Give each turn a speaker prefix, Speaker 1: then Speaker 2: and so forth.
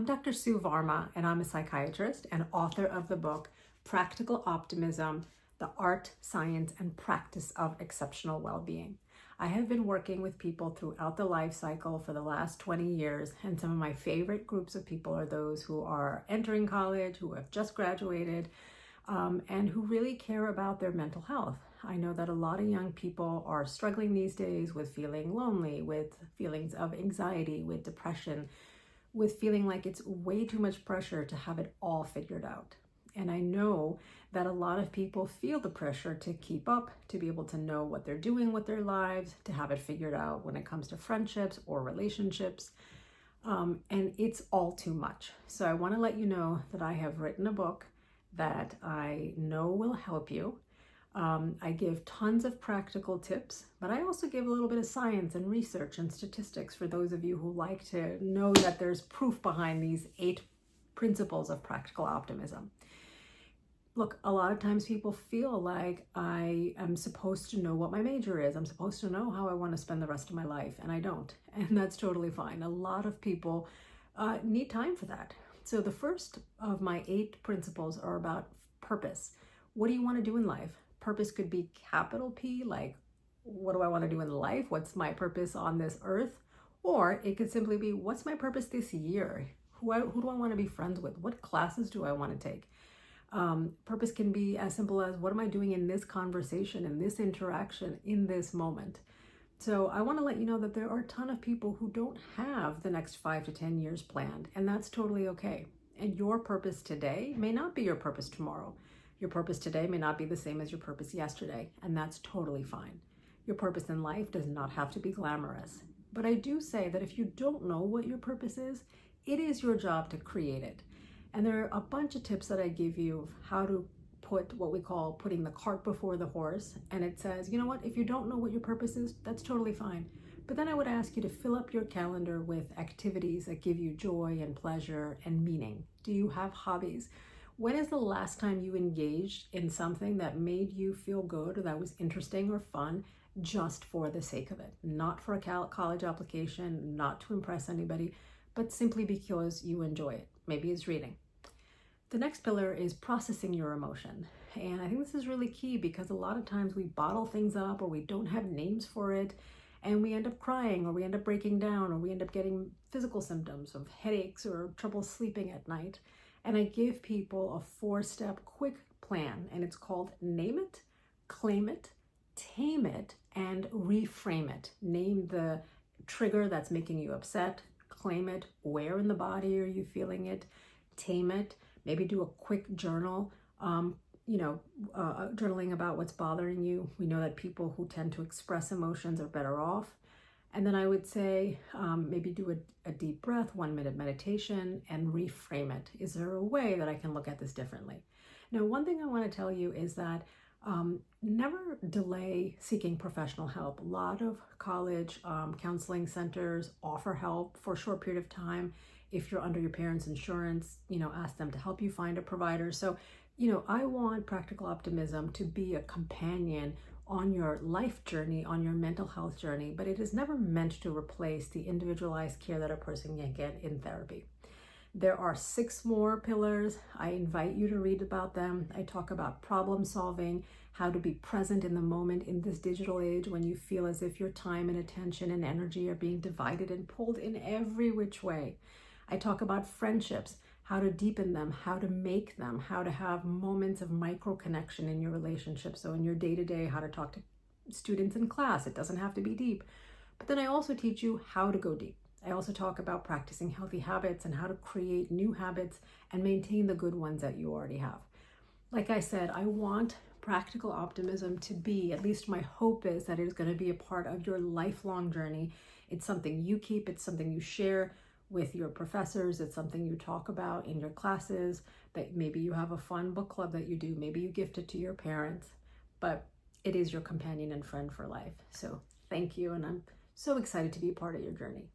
Speaker 1: Dr. Sue Varma, and I'm a psychiatrist and author of the book, Practical Optimism, The Art, Science, and Practice of Exceptional Well-Being. I have been working with people throughout the life cycle for the last 20 years, and some of my favorite groups of people are those who are entering college, who have just graduated, and who really care about their mental health. I know that a lot of young people are struggling these days with feeling lonely, with feelings of anxiety, with depression, with feeling like it's way too much pressure to have it all figured out. And I know that a lot of people feel the pressure to keep up, to be able to know what they're doing with their lives, to have it figured out when it comes to friendships or relationships. And it's all too much. So I want to let you know that I have written a book that I know will help you. I give tons of practical tips, but I also give a little bit of science and research and statistics for those of you who like to know that there's proof behind these 8 principles of practical optimism. Look, a lot of times people feel like I am supposed to know what my major is. I'm supposed to know how I want to spend the rest of my life, and I don't. And that's totally fine. A lot of people need time for that. So the first of my 8 principles are about purpose. What do you want to do in life? Purpose could be capital P, like what do I want to do in life? What's my purpose on this earth? Or it could simply be, what's my purpose this year? Who do I want to be friends with? What classes do I want to take? Purpose can be as simple as, what am I doing in this conversation, in this interaction, in this moment? So I want to let you know that there are a ton of people who don't have the next 5 to 10 years planned, and that's totally okay. And your purpose today may not be your purpose tomorrow. Your purpose today may not be the same as your purpose yesterday, and that's totally fine. Your purpose in life does not have to be glamorous. But I do say that if you don't know what your purpose is, it is your job to create it. And there are a bunch of tips that I give you of how to put what we call putting the cart before the horse. And it says, you know what, if you don't know what your purpose is, that's totally fine. But then I would ask you to fill up your calendar with activities that give you joy and pleasure and meaning. Do you have hobbies? When is the last time you engaged in something that made you feel good or that was interesting or fun just for the sake of it? Not for a college application, not to impress anybody, but simply because you enjoy it. Maybe it's reading. The next pillar is processing your emotion. And I think this is really key because a lot of times we bottle things up or we don't have names for it, and we end up crying or we end up breaking down or we end up getting physical symptoms of headaches or trouble sleeping at night. And I give people a 4-step quick plan, and it's called name it, claim it, tame it, and reframe it. Name the trigger that's making you upset, claim it, where in the body are you feeling it, tame it, maybe do a quick journal, journaling about what's bothering you. We know that people who tend to express emotions are better off. And then I would say maybe do a deep breath, 1-minute meditation, and reframe it. Is there a way that I can look at this differently? Now, one thing I want to tell you is that never delay seeking professional help. A lot of college counseling centers offer help for a short period of time. If you're under your parents' insurance, ask them to help you find a provider. So, I want Practical Optimism to be a companion on your life journey, on your mental health journey, but it is never meant to replace the individualized care that a person can get in therapy. There are 6 more pillars. I invite you to read about them. I talk about problem solving, how to be present in the moment in this digital age when you feel as if your time and attention and energy are being divided and pulled in every which way. I talk about friendships, how to deepen them, how to make them, how to have moments of micro connection in your relationship. So in your day-to-day, how to talk to students in class. It doesn't have to be deep. But then I also teach you how to go deep. I also talk about practicing healthy habits and how to create new habits and maintain the good ones that you already have. Like I said, I want Practical Optimism to be, at least my hope is that it is going to be a part of your lifelong journey. It's something you keep, it's something you share with your professors, it's something you talk about in your classes, that maybe you have a fun book club that you do, maybe you gift it to your parents, but it is your companion and friend for life. So thank you, and I'm so excited to be a part of your journey.